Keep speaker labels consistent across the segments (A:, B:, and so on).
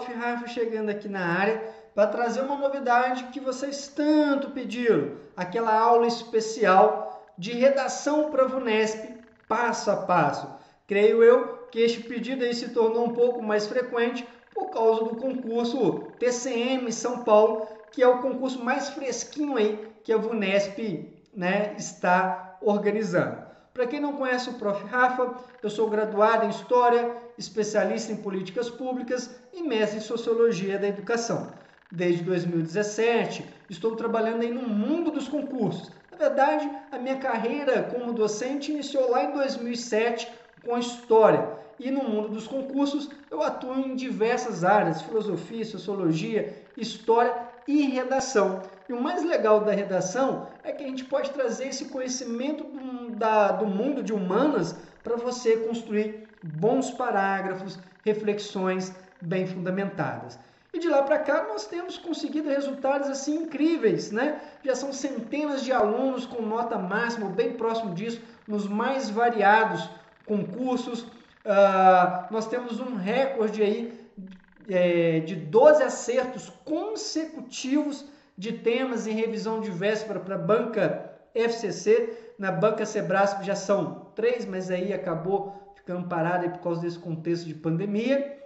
A: Prof. Rafa chegando aqui na área para trazer uma novidade que vocês tanto pediram, aquela aula especial de redação para a VUNESP, passo a passo. Creio eu que este pedido aí se tornou um pouco mais frequente por causa do concurso TCM São Paulo, que é o concurso mais fresquinho aí que a VUNESP, né, está organizando. Para quem não conhece o Prof. Rafa, eu sou graduado em História, especialista em Políticas Públicas e mestre em Sociologia da Educação. Desde 2017, estou trabalhando aí no mundo dos concursos. Na verdade, a minha carreira como docente iniciou lá em 2007 com História. E no mundo dos concursos, eu atuo em diversas áreas, filosofia, sociologia, história e redação. E o mais legal da redação é que a gente pode trazer esse conhecimento do mundo de humanas para você construir bons parágrafos, reflexões bem fundamentadas. E de lá para cá nós temos conseguido resultados assim incríveis, né? Já são centenas de alunos com nota máxima, bem próximo disso, nos mais variados concursos. Nós temos um recorde aí de 12 acertos consecutivos de temas em revisão de véspera para a banca FCC. Na banca Sebrasp já são 3, mas aí acabou ficando parado aí por causa desse contexto de pandemia.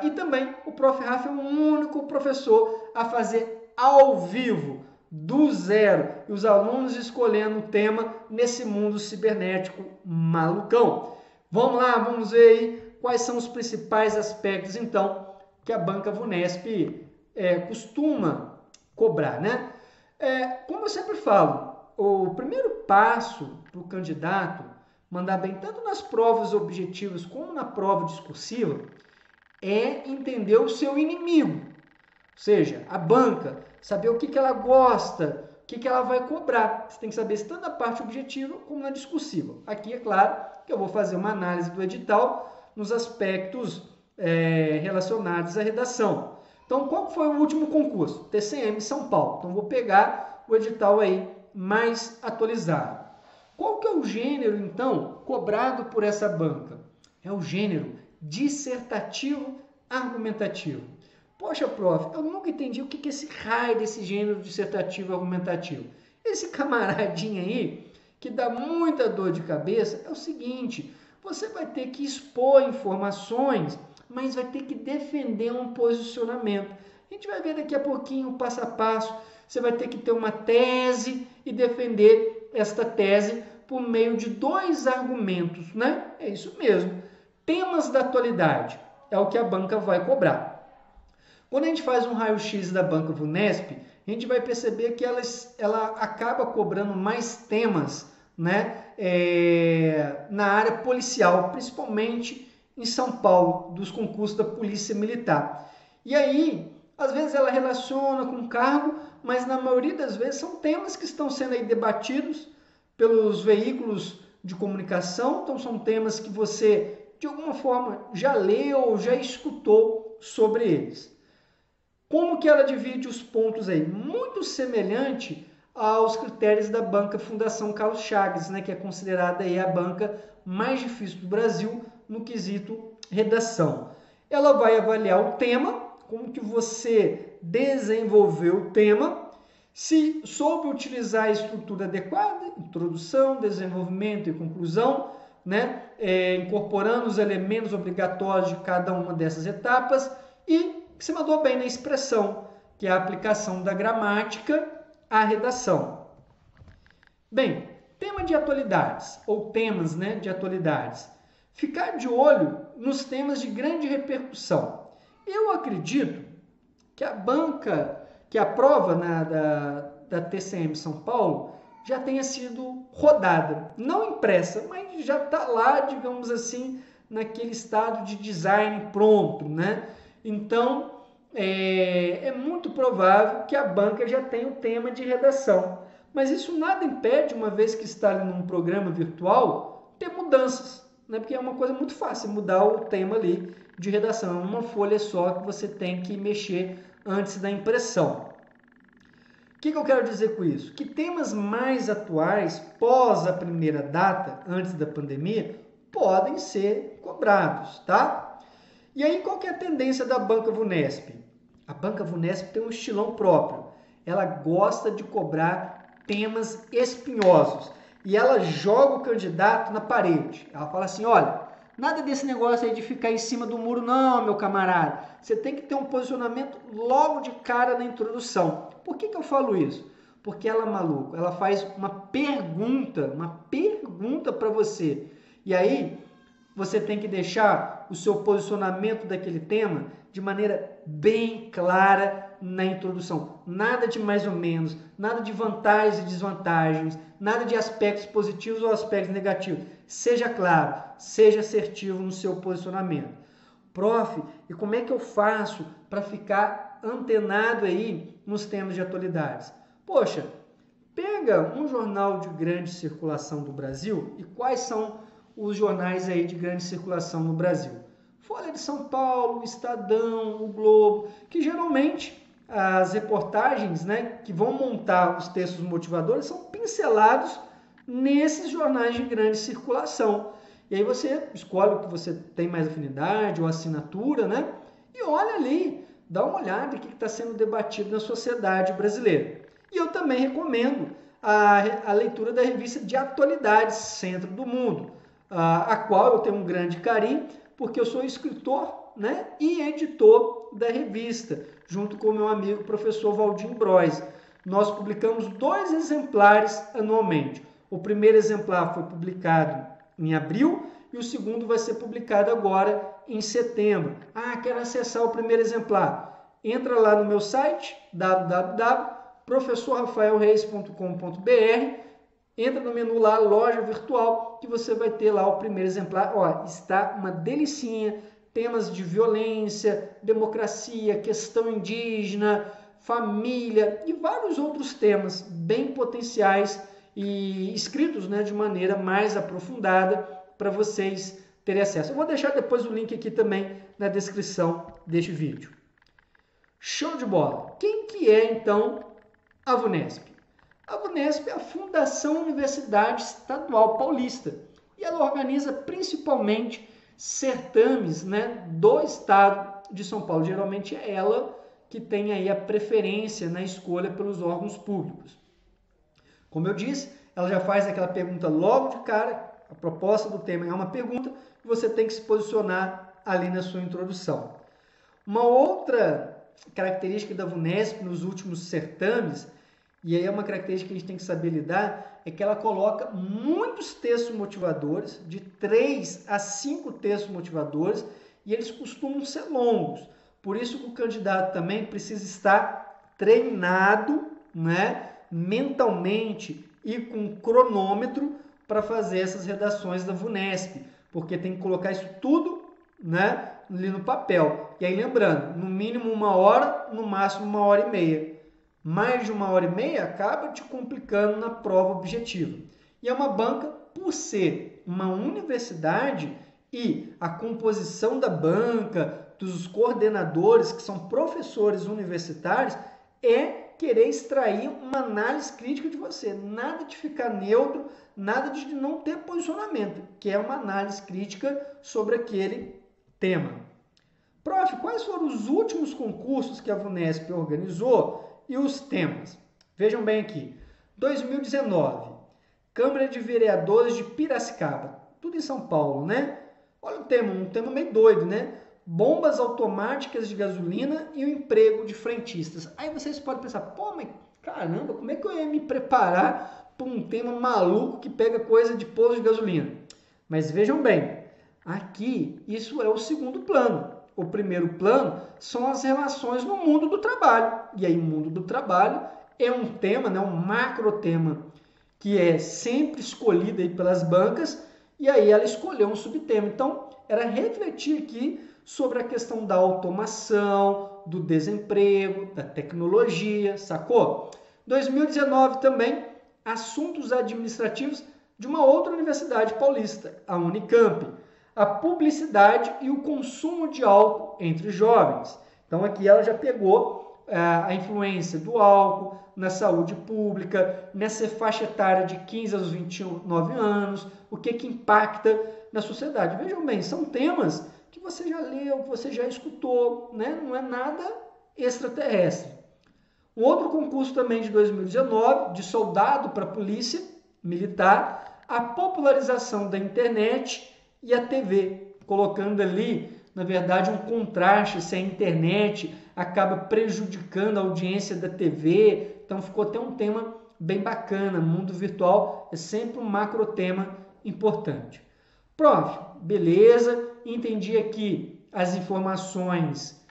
A: E também o Prof. Rafa é o único professor a fazer ao vivo, do zero, e os alunos escolhendo o tema nesse mundo cibernético malucão. Vamos lá, vamos ver aí quais são os principais aspectos, então, que a banca VUNESP costuma cobrar, né? Como eu sempre falo, o primeiro passo para o candidato mandar bem tanto nas provas objetivas como na prova discursiva é entender o seu inimigo, ou seja, a banca, saber o que ela gosta, o que ela vai cobrar. Você tem que saber isso tanto na parte objetiva como na discursiva. Aqui, é claro, que eu vou fazer uma análise do edital nos aspectos relacionados à redação. Então, qual foi o último concurso? TCM São Paulo. Então, vou pegar o edital aí mais atualizado. Qual que é o gênero, então, cobrado por essa banca? É o gênero dissertativo argumentativo. Poxa, prof, eu nunca entendi o que é esse raio desse gênero dissertativo argumentativo. Esse camaradinho aí, que dá muita dor de cabeça, é o seguinte: você vai ter que expor informações, mas vai ter que defender um posicionamento. A gente vai ver daqui a pouquinho, passo a passo. Você vai ter que ter uma tese e defender esta tese por meio de 2 argumentos, né? É isso mesmo. Temas da atualidade é o que a banca vai cobrar. Quando a gente faz um raio-x da banca VUNESP, a gente vai perceber que ela acaba cobrando mais temas, né, na área policial, principalmente em São Paulo, dos concursos da Polícia Militar. E aí, às vezes ela relaciona com cargo, mas na maioria das vezes são temas que estão sendo aí debatidos pelos veículos de comunicação, então são temas que você, de alguma forma, já leu ou já escutou sobre eles. Como que ela divide os pontos aí? Muito semelhante aos critérios da banca Fundação Carlos Chagas, né, que é considerada aí a banca mais difícil do Brasil no quesito redação. Ela vai avaliar o tema, como que você desenvolveu o tema, se soube utilizar a estrutura adequada, introdução, desenvolvimento e conclusão, né, incorporando os elementos obrigatórios de cada uma dessas etapas, e se mandou bem na expressão, que é a aplicação da gramática à redação. Bem, tema de atualidades, ou temas, né, de atualidades. Ficar de olho nos temas de grande repercussão. Eu acredito que a banca, que a prova da TCM São Paulo já tenha sido rodada, não impressa, mas já está lá, digamos assim, naquele estado de design pronto, né? Então, é muito provável que a banca já tenha o tema de redação. Mas isso nada impede, uma vez que está ali num programa virtual, ter mudanças, né? Porque é uma coisa muito fácil mudar o tema ali de redação. É uma folha só que você tem que mexer antes da impressão. O que eu quero dizer com isso? Que temas mais atuais, pós a primeira data, antes da pandemia, podem ser cobrados, tá? E aí, qual que é a tendência da banca VUNESP? A banca VUNESP tem um estilão próprio. Ela gosta de cobrar temas espinhosos. E ela joga o candidato na parede. Ela fala assim, olha, nada desse negócio aí de ficar em cima do muro não, meu camarada. Você tem que ter um posicionamento logo de cara na introdução. Por que eu falo isso? Porque ela, maluco, ela faz uma pergunta para você. E aí, você tem que deixar o seu posicionamento daquele tema de maneira bem clara na introdução. Nada de mais ou menos, nada de vantagens e desvantagens, nada de aspectos positivos ou aspectos negativos. Seja claro, seja assertivo no seu posicionamento. Prof, e como é que eu faço para ficar antenado aí nos temas de atualidades? Poxa, pega um jornal de grande circulação do Brasil e quais são os jornais aí de grande circulação no Brasil? Folha de São Paulo, Estadão, o Globo, que geralmente as reportagens, né, que vão montar os textos motivadores são pincelados nesses jornais de grande circulação. E aí você escolhe o que você tem mais afinidade ou assinatura, né? E olha ali, dá uma olhada no que está sendo debatido na sociedade brasileira. E eu também recomendo a leitura da revista de atualidades Centro do Mundo, a qual eu tenho um grande carinho, porque eu sou escritor, né, e editor da revista, junto com o meu amigo professor Valdir Brois. Nós publicamos 2 exemplares anualmente. O primeiro exemplar foi publicado em abril e o segundo vai ser publicado agora em setembro. Quero acessar o primeiro exemplar. Entra lá no meu site, www.professorrafaelreis.com.br, entra no menu lá, loja virtual, que você vai ter lá o primeiro exemplar. Ó, está uma delicinha, temas de violência, democracia, questão indígena, família e vários outros temas bem potenciais e escritos, né, de maneira mais aprofundada para vocês terem acesso. Eu vou deixar depois o link aqui também na descrição deste vídeo. Show de bola! Quem que é, então, a VUNESP? A VUNESP é a Fundação Universidade Estadual Paulista e ela organiza principalmente certames, né, do estado de São Paulo. Geralmente é ela que tem aí a preferência na escolha pelos órgãos públicos. Como eu disse, ela já faz aquela pergunta logo de cara, a proposta do tema é uma pergunta e você tem que se posicionar ali na sua introdução. Uma outra característica da VUNESP nos últimos certames, e aí é uma característica que a gente tem que saber lidar, é que ela coloca muitos textos motivadores, de 3 a 5 textos motivadores, e eles costumam ser longos. Por isso que o candidato também precisa estar treinado, né, mentalmente e com cronômetro para fazer essas redações da VUNESP, porque tem que colocar isso tudo, né, ali no papel. E aí lembrando, no mínimo 1 hora, no máximo 1h30. Mais de 1h30 acaba te complicando na prova objetiva. E é uma banca, por ser uma universidade e a composição da banca, dos coordenadores, que são professores universitários, é querer extrair uma análise crítica de você. Nada de ficar neutro, nada de não ter posicionamento, que é uma análise crítica sobre aquele tema. Prof, quais foram os últimos concursos que a VUNESP organizou e os temas? Vejam bem aqui. 2019, Câmara de Vereadores de Piracicaba. Tudo em São Paulo, né? Olha o tema, um tema meio doido, né? Bombas automáticas de gasolina e o emprego de frentistas. Aí vocês podem pensar, pô, mas caramba, como é que eu ia me preparar para um tema maluco que pega coisa de posto de gasolina? Mas vejam bem, aqui isso é o segundo plano. O primeiro plano são as relações no mundo do trabalho. E aí o mundo do trabalho é um tema, né, um macro tema que é sempre escolhido aí pelas bancas, e aí ela escolheu um subtema. Então, era refletir aqui sobre a questão da automação, do desemprego, da tecnologia, sacou? 2019 também, assuntos administrativos de uma outra universidade paulista, a Unicamp. A publicidade e o consumo de álcool entre jovens. Então aqui ela já pegou a influência do álcool na saúde pública, nessa faixa etária de 15 aos 29 anos, o que impacta na sociedade. Vejam bem, são temas que você já leu, que você já escutou, né? Não é nada extraterrestre. Um outro concurso também de 2019, de soldado para polícia militar, a popularização da internet e a TV, colocando ali, na verdade, um contraste se a internet acaba prejudicando a audiência da TV. Então ficou até um tema bem bacana. Mundo virtual é sempre um macro tema importante. Prof, beleza, entendi aqui as informações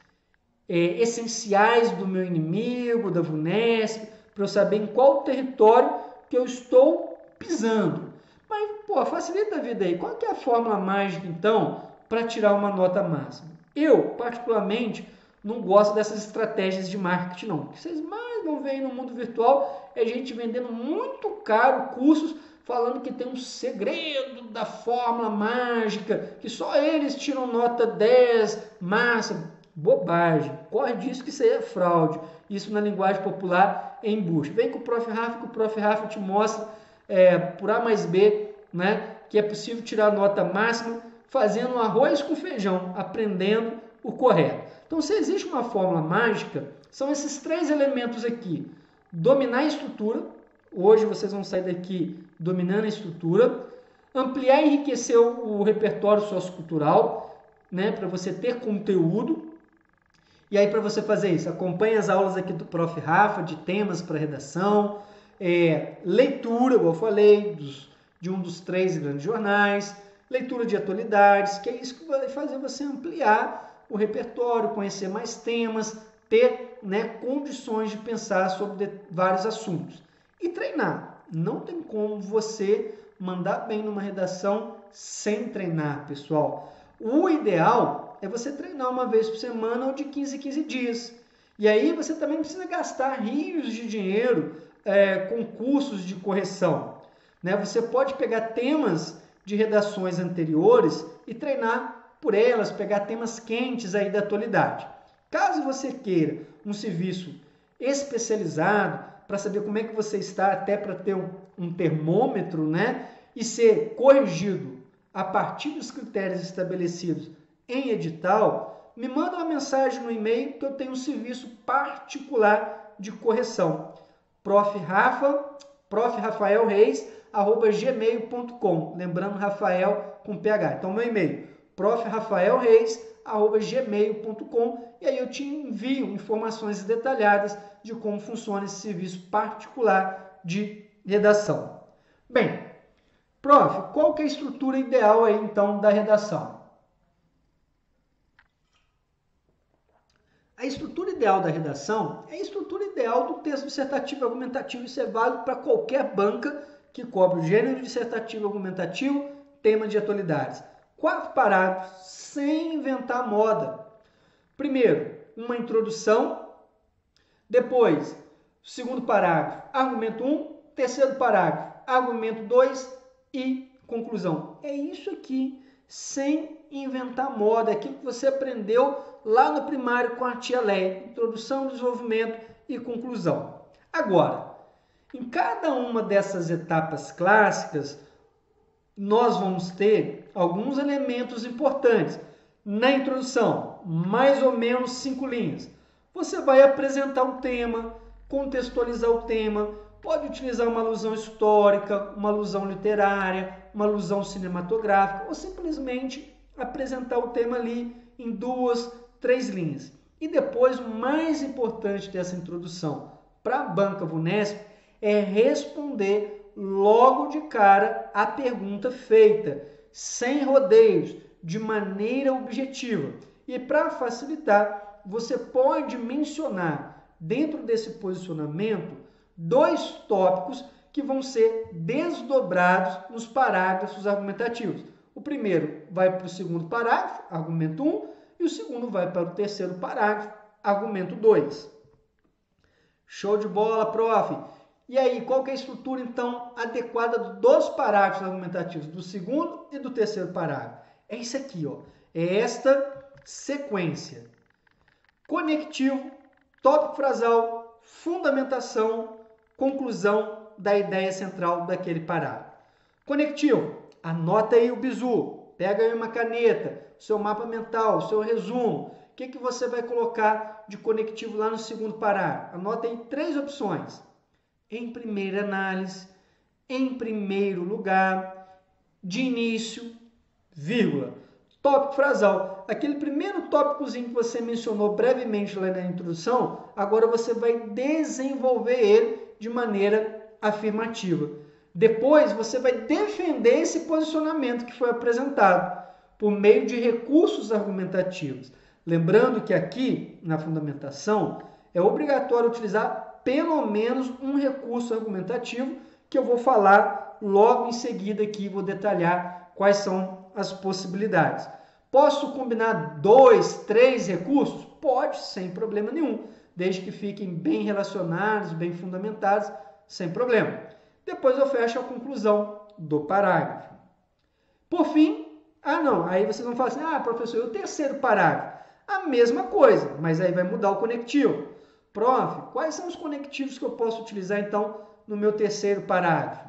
A: essenciais do meu inimigo, da VUNESP, para eu saber em qual território que eu estou pisando. Mas, pô, facilita a vida aí. Qual que é a fórmula mágica, então, para tirar uma nota máxima? Eu, particularmente, não gosto dessas estratégias de marketing, não. O que vocês mais vão ver aí no mundo virtual é gente vendendo muito caro cursos, falando que tem um segredo da fórmula mágica, que só eles tiram nota 10 máxima. Bobagem. Corre disso que isso aí é fraude. Isso na linguagem popular é embuste. Vem com o Prof. Rafa, que o Prof. Rafa te mostra por A mais B, né, que é possível tirar a nota máxima fazendo um arroz com feijão, aprendendo o correto. Então, se existe uma fórmula mágica, são esses 3 elementos aqui. Dominar a estrutura. Hoje vocês vão sair daqui dominando a estrutura. Ampliar e enriquecer o repertório sociocultural, né, para você ter conteúdo. E aí, para você fazer isso, acompanhe as aulas aqui do Prof. Rafa, de temas para redação, leitura, igual eu falei, de um dos 3 grandes jornais, leitura de atualidades, que é isso que vai fazer você ampliar o repertório, conhecer mais temas, ter, né, condições de pensar sobre vários assuntos. E treinar. Não tem como você mandar bem numa redação sem treinar, pessoal. O ideal é você treinar uma vez por semana ou de 15 em 15 dias. E aí você também precisa gastar rios de dinheiro com cursos de correção. Né? Você pode pegar temas de redações anteriores e treinar por elas, pegar temas quentes aí da atualidade. Caso você queira um serviço especializado para saber como é que você está, até para ter um termômetro, né? E ser corrigido a partir dos critérios estabelecidos em edital, me manda uma mensagem no e-mail que eu tenho um serviço particular de correção. profrafaelreis@gmail.com. Lembrando, Rafael com PH. Então, meu e-mail, profrafaelreis@gmail.com, e aí eu te envio informações detalhadas de como funciona esse serviço particular de redação. Bem, prof, qual que é a estrutura ideal aí, então, da redação? A estrutura ideal da redação é a estrutura ideal do texto dissertativo argumentativo. Isso é válido para qualquer banca que cobre o gênero dissertativo argumentativo, tema de atualidades. 4 parágrafos, sem inventar moda. Primeiro, uma introdução. Depois, segundo parágrafo, argumento 1. Terceiro parágrafo, argumento 2 e conclusão. É isso aqui, sem inventar moda. É aquilo que você aprendeu lá no primário com a tia Leia. Introdução, desenvolvimento e conclusão. Agora, em cada uma dessas etapas clássicas, nós vamos ter alguns elementos importantes. Na introdução, mais ou menos 5 linhas. Você vai apresentar o tema, contextualizar o tema, pode utilizar uma alusão histórica, uma alusão literária, uma alusão cinematográfica, ou simplesmente apresentar o tema ali em 2, 3 linhas. E depois, o mais importante dessa introdução para a banca VUNESP é responder logo de cara a pergunta feita, sem rodeios, de maneira objetiva. E para facilitar, você pode mencionar dentro desse posicionamento 2 tópicos que vão ser desdobrados nos parágrafos argumentativos. O primeiro vai para o segundo parágrafo, argumento 1, e o segundo vai para o terceiro parágrafo, argumento 2. Show de bola, prof! E aí, qual que é a estrutura, então, adequada dos parágrafos argumentativos, do segundo e do terceiro parágrafo? É isso aqui, ó. É esta sequência. Conectivo, tópico frasal, fundamentação, conclusão da ideia central daquele parágrafo. Conectivo, anota aí o bizu. Pega aí uma caneta, seu mapa mental, seu resumo. O que você vai colocar de conectivo lá no segundo parágrafo? Anota aí 3 opções. Em primeira análise, em primeiro lugar, de início, vírgula. Tópico frasal. Aquele primeiro tópicozinho que você mencionou brevemente lá na introdução, agora você vai desenvolver ele de maneira afirmativa. Depois você vai defender esse posicionamento que foi apresentado por meio de recursos argumentativos. Lembrando que aqui, na fundamentação, é obrigatório utilizar pelo menos um recurso argumentativo, que eu vou falar logo em seguida aqui, vou detalhar quais são as possibilidades. Posso combinar 2, 3 recursos? Pode, sem problema nenhum, desde que fiquem bem relacionados, bem fundamentados, sem problema. Depois eu fecho a conclusão do parágrafo. Por fim, aí vocês vão falar assim, professor, e o terceiro parágrafo? A mesma coisa, mas aí vai mudar o conectivo. Prof, quais são os conectivos que eu posso utilizar então no meu terceiro parágrafo?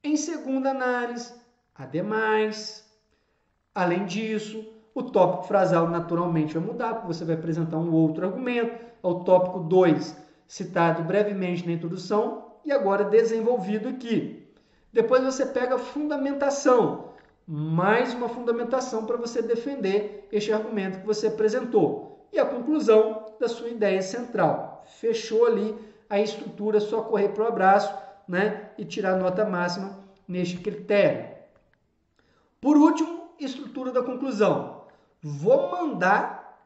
A: Em segunda análise, ademais, além disso, o tópico frasal naturalmente vai mudar, porque você vai apresentar um outro argumento, é o tópico 2, citado brevemente na introdução e agora desenvolvido aqui. Depois você pega a fundamentação, mais uma fundamentação para você defender este argumento que você apresentou. E a conclusão da sua ideia central. Fechou ali a estrutura, só correr para o abraço, né, e tirar a nota máxima neste critério. Por último, estrutura da conclusão. Vou mandar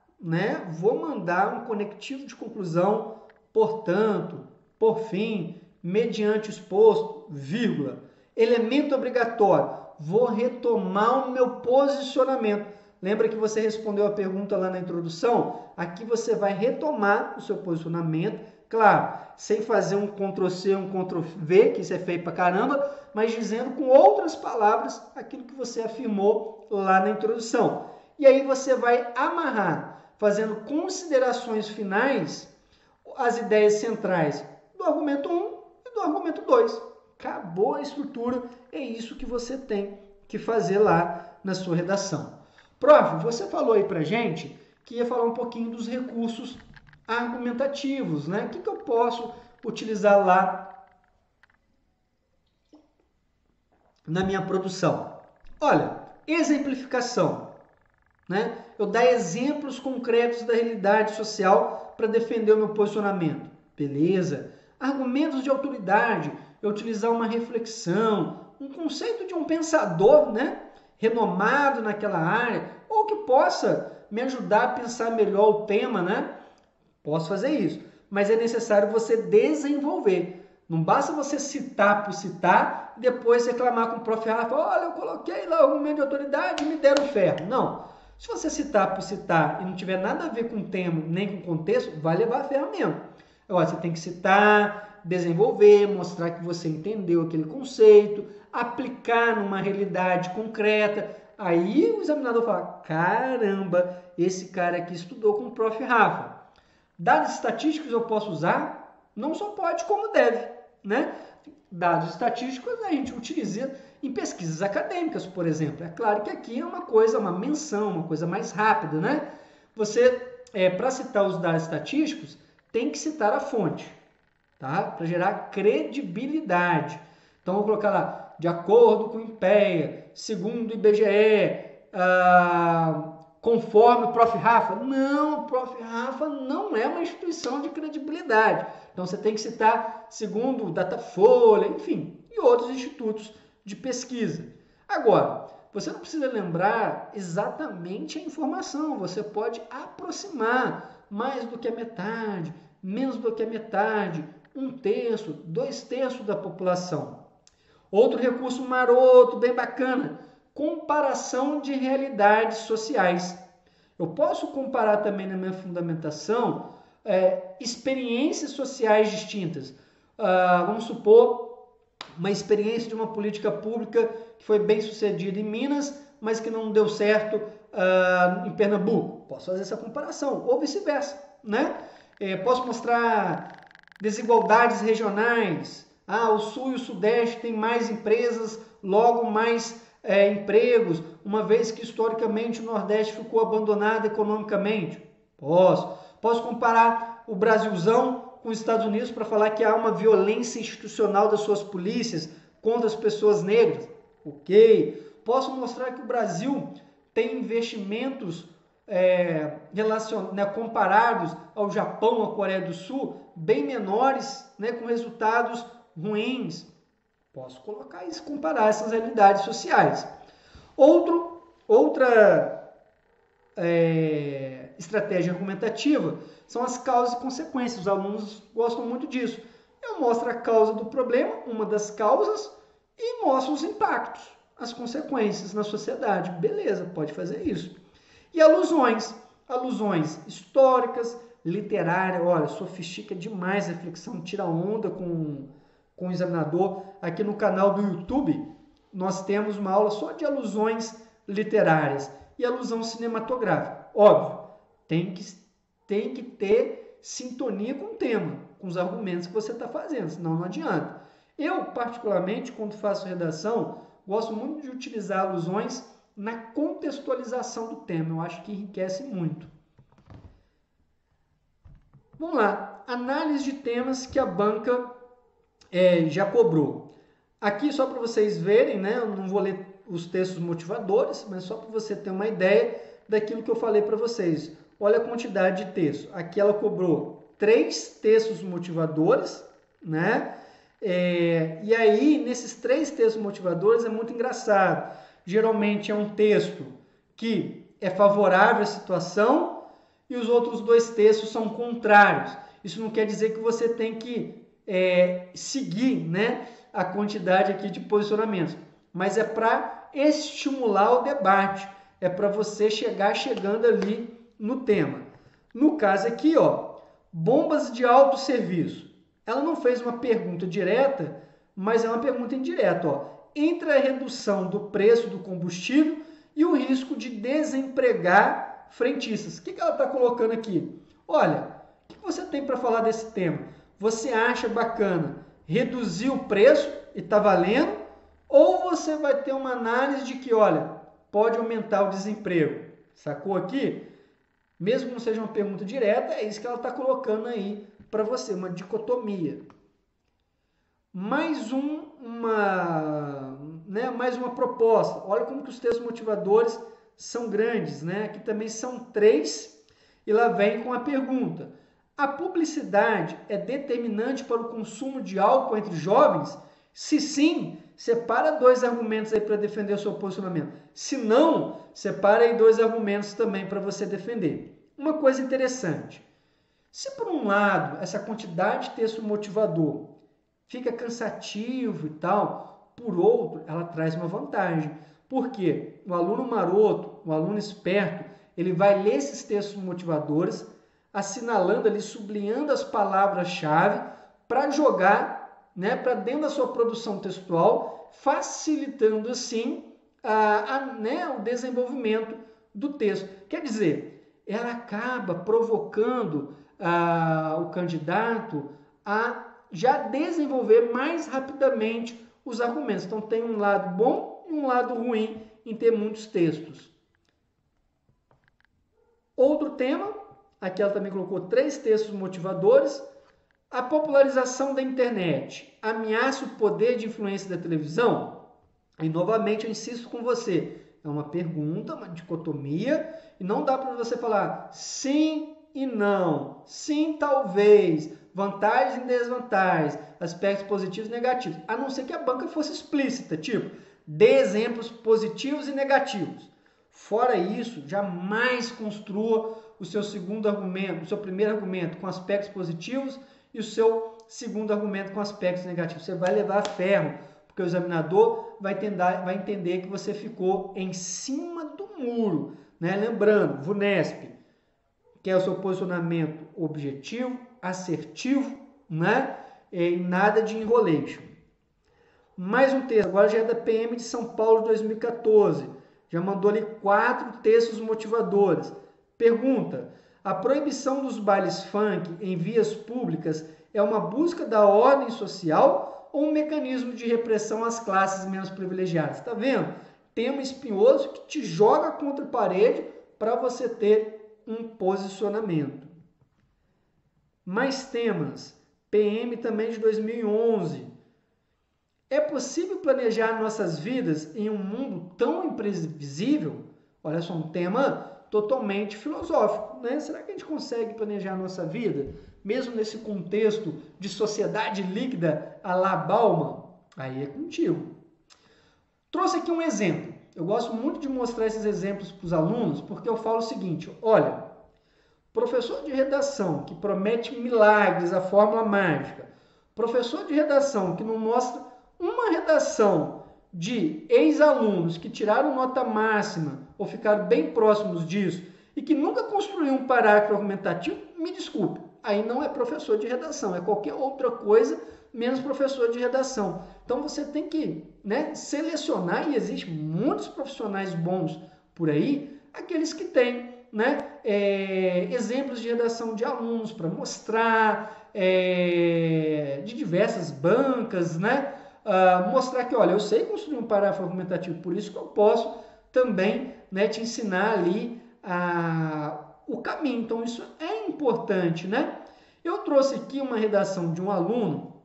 A: um conectivo de conclusão, portanto, por fim, mediante exposto, vírgula. Elemento obrigatório. Vou retomar o meu posicionamento. Lembra que você respondeu a pergunta lá na introdução? Aqui você vai retomar o seu posicionamento, claro, sem fazer um Ctrl+C, um Ctrl+V, que isso é feio pra caramba, mas dizendo com outras palavras aquilo que você afirmou lá na introdução. E aí você vai amarrar, fazendo considerações finais, as ideias centrais do argumento 1 e do argumento 2. Acabou a estrutura, é isso que você tem que fazer lá na sua redação. Prof, você falou aí pra gente que ia falar um pouquinho dos recursos argumentativos, né? O que eu posso utilizar lá na minha produção? Olha, exemplificação, né? Eu dar exemplos concretos da realidade social para defender o meu posicionamento. Beleza. Argumentos de autoridade, eu utilizar uma reflexão, um conceito de um pensador, né, renomado naquela área, ou que possa me ajudar a pensar melhor o tema, né? Posso fazer isso, mas é necessário você desenvolver. Não basta você citar por citar e depois reclamar com o prof. Rafa, olha, eu coloquei lá o argumento de autoridade e me deram ferro. Não. Se você citar por citar e não tiver nada a ver com o tema nem com o contexto, vai levar ferro mesmo. Agora, você tem que citar, desenvolver, mostrar que você entendeu aquele conceito, aplicar numa realidade concreta. Aí o examinador fala, caramba, esse cara aqui estudou com o prof. Rafa. Dados estatísticos eu posso usar? Não só pode, como deve, né? Dados estatísticos a gente utiliza em pesquisas acadêmicas, por exemplo. É claro que aqui é uma coisa, uma menção, uma coisa mais rápida, né? Você, para citar os dados estatísticos, tem que citar a fonte, tá? Para gerar credibilidade. Então, eu vou colocar lá, de acordo com o INPEA, segundo o IBGE, conforme o prof. Rafa. Não, o prof. Rafa não é uma instituição de credibilidade. Então, você tem que citar segundo o Datafolha, enfim, e outros institutos de pesquisa. Agora, você não precisa lembrar exatamente a informação, você pode aproximar mais do que a metade, menos do que a metade, 1/3, 2/3 da população. Outro recurso maroto, bem bacana, comparação de realidades sociais. Eu posso comparar também na minha fundamentação experiências sociais distintas. Vamos supor uma experiência de uma política pública que foi bem sucedida em Minas, mas que não deu certo em Pernambuco. Posso fazer essa comparação, ou vice-versa, né? Posso mostrar desigualdades regionais. O Sul e o Sudeste têm mais empresas, logo mais empregos, uma vez que historicamente o Nordeste ficou abandonado economicamente? Posso. Posso comparar o Brasilzão com os Estados Unidos para falar que há uma violência institucional das suas polícias contra as pessoas negras? Ok. Posso mostrar que o Brasil tem investimentos comparados ao Japão, à Coreia do Sul, bem menores, com resultados ruins? Posso colocar isso, comparar essas realidades sociais. Outra estratégia argumentativa são as causas e consequências. Os alunos gostam muito disso. Eu mostro a causa do problema, uma das causas, e mostro os impactos, as consequências na sociedade. Beleza, pode fazer isso. E alusões históricas, literárias. Olha, sofistica demais a reflexão, tira onda com o examinador. Aqui no canal do YouTube, nós temos uma aula só de alusões literárias e alusão cinematográfica. Óbvio, tem que ter sintonia com o tema, com os argumentos que você está fazendo, senão não adianta. Eu, particularmente, quando faço redação, gosto muito de utilizar alusões na contextualização do tema. Eu acho que enriquece muito. Vamos lá. Análise de temas que a banca já cobrou. Aqui, só para vocês verem, eu não vou ler os textos motivadores, mas só para você ter uma ideia daquilo que eu falei para vocês. Olha a quantidade de textos. Aqui ela cobrou 3 textos motivadores, e aí, nesses 3 textos motivadores, é muito engraçado. Geralmente é um texto que é favorável à situação e os outros 2 textos são contrários. Isso não quer dizer que você tem que seguir a quantidade aqui de posicionamentos, mas é para estimular o debate, é para você chegando ali no tema. No caso aqui, bombas de autosserviço. Ela não fez uma pergunta direta, mas é uma pergunta indireta. Entre a redução do preço do combustível e o risco de desempregar frentistas. O que ela está colocando aqui? Olha, o que você tem para falar desse tema? Você acha bacana reduzir o preço e está valendo? Ou você vai ter uma análise de que, olha, pode aumentar o desemprego? Sacou aqui? Mesmo que não seja uma pergunta direta, é isso que ela está colocando aí para você, uma dicotomia. Mais uma proposta. Olha como que os textos motivadores são grandes, Aqui também são 3 e lá vem com a pergunta. A publicidade é determinante para o consumo de álcool entre jovens? Se sim, separa 2 argumentos aí para defender o seu posicionamento. Se não, separa aí 2 argumentos também para você defender. Uma coisa interessante. Se por um lado, essa quantidade de texto motivador fica cansativo e tal, por outro, ela traz uma vantagem. Por quê? O aluno maroto, o aluno esperto, ele vai ler esses textos motivadores, assinalando ali, sublinhando as palavras-chave para jogar, para dentro da sua produção textual, facilitando assim o desenvolvimento do texto. Quer dizer, ela acaba provocando o candidato a já desenvolver mais rapidamente os argumentos. Então tem um lado bom e um lado ruim em ter muitos textos. Outro tema, aqui ela também colocou 3 textos motivadores. A popularização da internet ameaça o poder de influência da televisão? E novamente eu insisto com você, é uma pergunta, uma dicotomia, e não dá para você falar sim e não, sim talvez, vantagens e desvantagens, aspectos positivos e negativos, a não ser que a banca fosse explícita, tipo, dê exemplos positivos e negativos. Fora isso, jamais construa o seu segundo argumento, o seu primeiro argumento com aspectos positivos e o seu segundo argumento com aspectos negativos. Você vai levar ferro, porque o examinador vai entender que você ficou em cima do muro. Lembrando, VUNESP, que é o seu posicionamento objetivo, assertivo, e nada de enrolation. Mais um texto, agora já é da PM de São Paulo 2014, já mandou ali 4 textos motivadores. Pergunta: a proibição dos bailes funk em vias públicas é uma busca da ordem social ou um mecanismo de repressão às classes menos privilegiadas? Está vendo tema espinhoso que te joga contra a parede para você ter um posicionamento. Mais temas. PM também de 2011. É possível planejar nossas vidas em um mundo tão imprevisível? Olha só, um tema totalmente filosófico, né? Será que a gente consegue planejar a nossa vida, mesmo nesse contexto de sociedade líquida à la Bauman? Aí é contigo. Trouxe aqui um exemplo. Eu gosto muito de mostrar esses exemplos para os alunos, porque eu falo o seguinte, olha, professor de redação que promete milagres, a fórmula mágica, professor de redação que não mostra uma redação de ex-alunos que tiraram nota máxima ou ficaram bem próximos disso e que nunca construiu um parágrafo argumentativo, me desculpe, aí não é professor de redação, é qualquer outra coisa menos professor de redação. Então você tem que, né, selecionar, e existem muitos profissionais bons por aí, aqueles que têm, né, exemplos de redação de alunos para mostrar, de diversas bancas, né? Mostrar que, olha, eu sei construir um parágrafo argumentativo, por isso que eu posso também, né, te ensinar ali o caminho. Então, isso é importante, né? Eu trouxe aqui uma redação de um aluno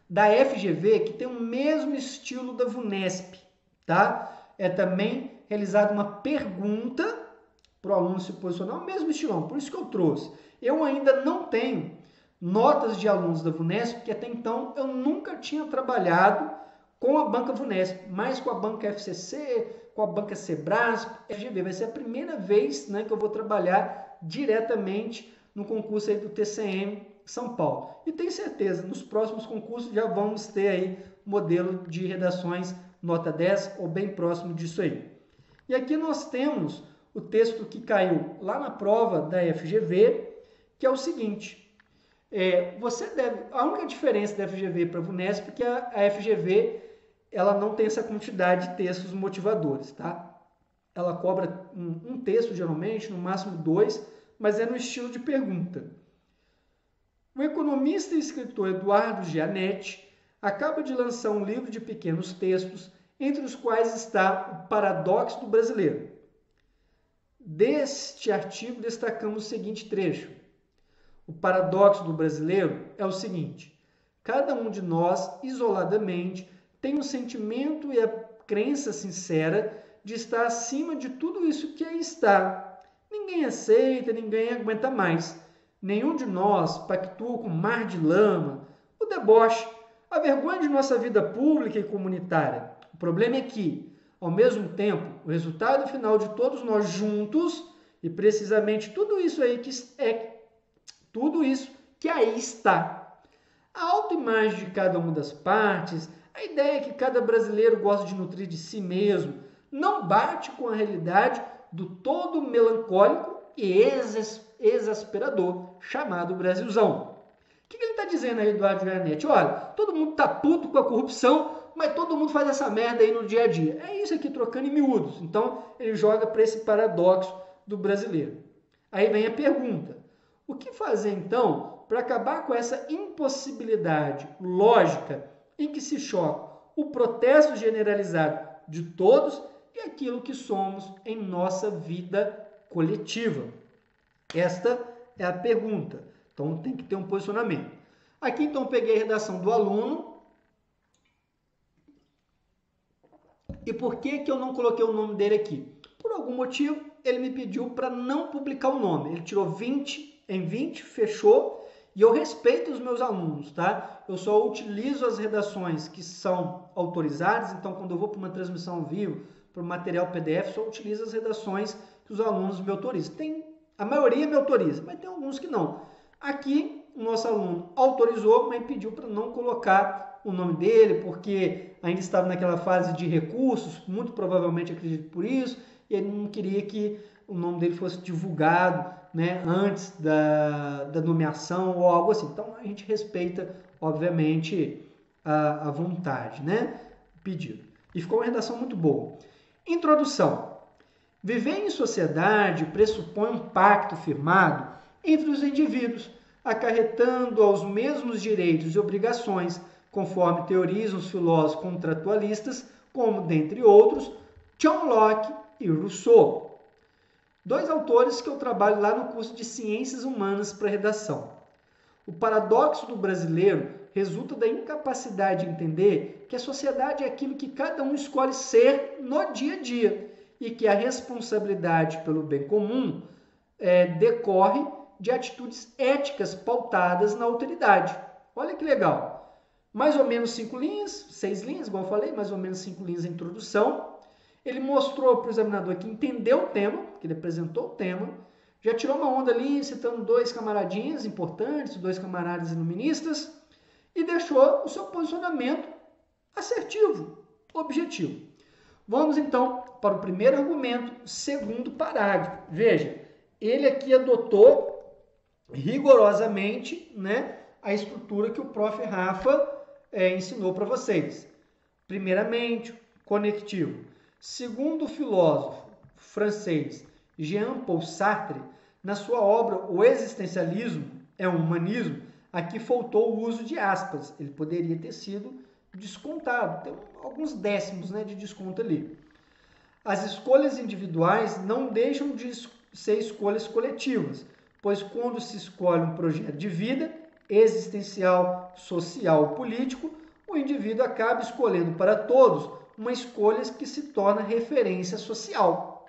A: da FGV que tem o mesmo estilo da VUNESP, tá? É também realizada uma pergunta para o aluno se posicionar, o mesmo estilão, por isso que eu trouxe. Eu ainda não tenho notas de alunos da VUNESP, porque até então eu nunca tinha trabalhado com a banca VUNESP, mas com a banca FCC, com a banca Sebrasp, FGV. Vai ser a primeira vez, né, que eu vou trabalhar diretamente no concurso aí do TCM São Paulo. E tenho certeza, nos próximos concursos já vamos ter aí modelo de redações nota 10 ou bem próximo disso aí. E aqui nós temos o texto que caiu lá na prova da FGV, que é o seguinte. A única diferença da FGV para a VUNESP é que a FGV ela não tem essa quantidade de textos motivadores, tá? Ela cobra um texto, geralmente, no máximo 2, mas é no estilo de pergunta. O economista e escritor Eduardo Gianetti acaba de lançar um livro de pequenos textos, entre os quais está o Paradoxo do Brasileiro. Deste artigo destacamos o seguinte trecho. O paradoxo do brasileiro é o seguinte: cada um de nós, isoladamente, tem o sentimento e a crença sincera de estar acima de tudo isso que aí está. Ninguém aceita, ninguém aguenta mais. Nenhum de nós pactua com o mar de lama, o deboche, a vergonha de nossa vida pública e comunitária. O problema é que, ao mesmo tempo, o resultado final de todos nós juntos, e precisamente tudo isso que aí está. A autoimagem de cada uma das partes, a ideia que cada brasileiro gosta de nutrir de si mesmo, não bate com a realidade do todo melancólico e exasperador chamado Brasilzão. O que ele está dizendo aí, Eduardo Gianetti? Olha, todo mundo está puto com a corrupção, mas todo mundo faz essa merda aí no dia a dia. É isso aqui, trocando em miúdos. Então, ele joga para esse paradoxo do brasileiro. Aí vem a pergunta. O que fazer, então, para acabar com essa impossibilidade lógica em que se choca o protesto generalizado de todos e aquilo que somos em nossa vida coletiva? Esta é a pergunta. Então, tem que ter um posicionamento. Aqui, então, peguei a redação do aluno. E por que eu não coloquei o nome dele aqui? Por algum motivo, ele me pediu para não publicar o nome. Ele tirou 20 em 20, fechou, e eu respeito os meus alunos, tá? Eu só utilizo as redações que são autorizadas, então quando eu vou para uma transmissão ao vivo, para o material PDF, só utilizo as redações que os alunos me autorizam. A maioria me autoriza, mas tem alguns que não. Aqui, o nosso aluno autorizou, mas pediu para não colocar o nome dele, porque ainda estava naquela fase de recursos, muito provavelmente acredito por isso, e ele não queria que o nome dele fosse divulgado, né, antes da nomeação ou algo assim. Então, a gente respeita, obviamente, a vontade, né, o pedido. E ficou uma redação muito boa. Introdução. Viver em sociedade pressupõe um pacto firmado entre os indivíduos, acarretando aos mesmos direitos e obrigações, conforme teorizam os filósofos contratualistas, como, dentre outros, John Locke e Rousseau. 2 autores que eu trabalho lá no curso de Ciências Humanas para Redação. O paradoxo do brasileiro resulta da incapacidade de entender que a sociedade é aquilo que cada um escolhe ser no dia a dia e que a responsabilidade pelo bem comum decorre de atitudes éticas pautadas na alteridade. Olha que legal. Mais ou menos 5 linhas, 6 linhas, igual eu falei, mais ou menos 5 linhas de introdução. Ele mostrou para o examinador que entendeu o tema, que ele apresentou o tema, já tirou uma onda ali, citando 2 camaradinhas importantes, 2 camaradas iluministas, e deixou o seu posicionamento assertivo, objetivo. Vamos então para o primeiro argumento, segundo parágrafo. Veja, ele aqui adotou rigorosamente, né, a estrutura que o prof. Rafa ensinou para vocês. Primeiramente, conectivo. Segundo o filósofo francês Jean-Paul Sartre, na sua obra O Existencialismo é um Humanismo, aqui faltou o uso de aspas. Ele poderia ter sido descontado, tem alguns décimos, né, de desconto ali. As escolhas individuais não deixam de ser escolhas coletivas, pois quando se escolhe um projeto de vida, existencial, social, político, o indivíduo acaba escolhendo para todos uma escolha que se torna referência social.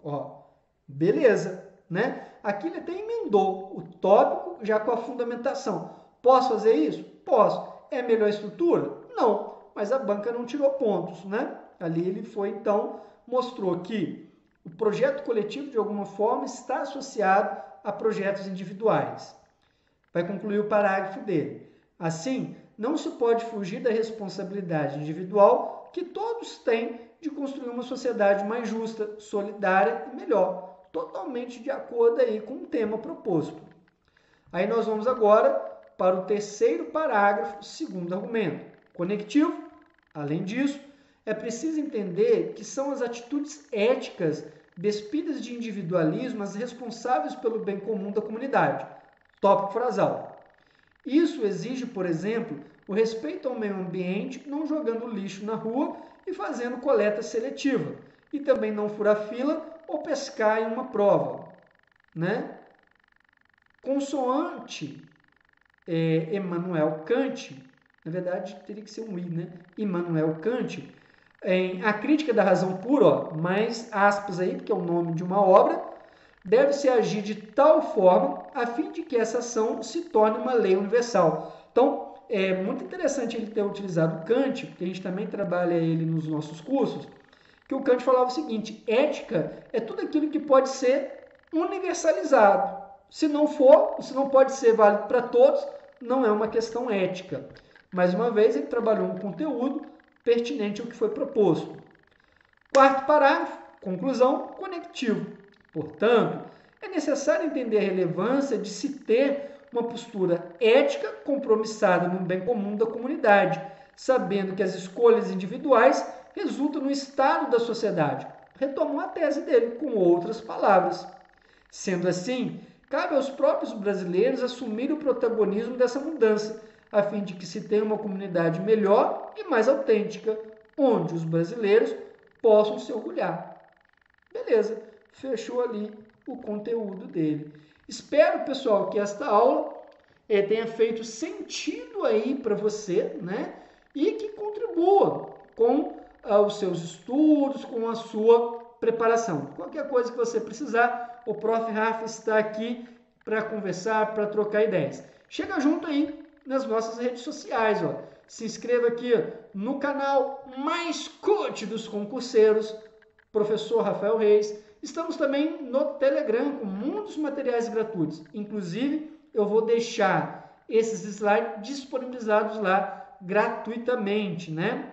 A: Ó, beleza, né? Aqui ele até emendou o tópico já com a fundamentação. Posso fazer isso? Posso. É a melhor estrutura? Não, mas a banca não tirou pontos, né? Ali ele foi, então, mostrou que o projeto coletivo, de alguma forma, está associado a projetos individuais. Vai concluir o parágrafo dele. Assim, não se pode fugir da responsabilidade individual que todos têm de construir uma sociedade mais justa, solidária e melhor, totalmente de acordo aí com o tema proposto. Aí nós vamos agora para o terceiro parágrafo, segundo argumento. Conectivo. Além disso, é preciso entender que são as atitudes éticas despidas de individualismo as responsáveis pelo bem comum da comunidade. Tópico frasal. Isso exige, por exemplo, o respeito ao meio ambiente, não jogando lixo na rua e fazendo coleta seletiva, e também não furar fila ou pescar em uma prova, né? Consoante Immanuel Kant, na verdade teria que ser um I, né? Immanuel Kant, em A Crítica da Razão Pura, ó, mais aspas aí, porque é o nome de uma obra, deve-se agir de tal forma a fim de que essa ação se torne uma lei universal. Então, é muito interessante ele ter utilizado Kant, porque a gente também trabalha ele nos nossos cursos, que o Kant falava o seguinte: ética é tudo aquilo que pode ser universalizado. Se não pode ser válido para todos, não é uma questão ética. Mais uma vez, ele trabalhou um conteúdo pertinente ao que foi proposto. Quarto parágrafo, conclusão, conectivo. Portanto, é necessário entender a relevância de se ter uma postura ética compromissada no bem comum da comunidade, sabendo que as escolhas individuais resultam no estado da sociedade. Retomou a tese dele com outras palavras. Sendo assim, cabe aos próprios brasileiros assumir o protagonismo dessa mudança, a fim de que se tenha uma comunidade melhor e mais autêntica, onde os brasileiros possam se orgulhar. Beleza, fechou ali o conteúdo dele. Espero, pessoal, que esta aula tenha feito sentido aí para você, né? E que contribua com os seus estudos, com a sua preparação. Qualquer coisa que você precisar, o Prof. Rafa está aqui para conversar, para trocar ideias. Chega junto aí nas nossas redes sociais, ó. Se inscreva aqui no canal mais coach dos concurseiros, Professor Rafael Reis. Estamos também no Telegram com muitos materiais gratuitos. Inclusive, eu vou deixar esses slides disponibilizados lá gratuitamente, né?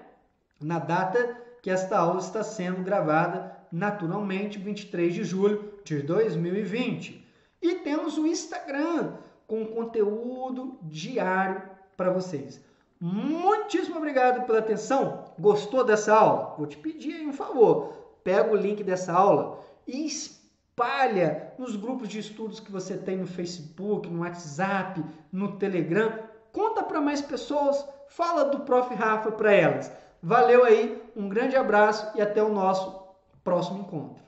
A: Na data que esta aula está sendo gravada, naturalmente, 23 de julho de 2020. E temos o Instagram com conteúdo diário para vocês. Muitíssimo obrigado pela atenção. Gostou dessa aula? Vou te pedir aí um favor. Pega o link dessa aula e espalha nos grupos de estudos que você tem no Facebook, no WhatsApp, no Telegram. Conta para mais pessoas. Fala do Prof. Rafa para elas. Valeu aí. um grande abraço e até o nosso próximo encontro.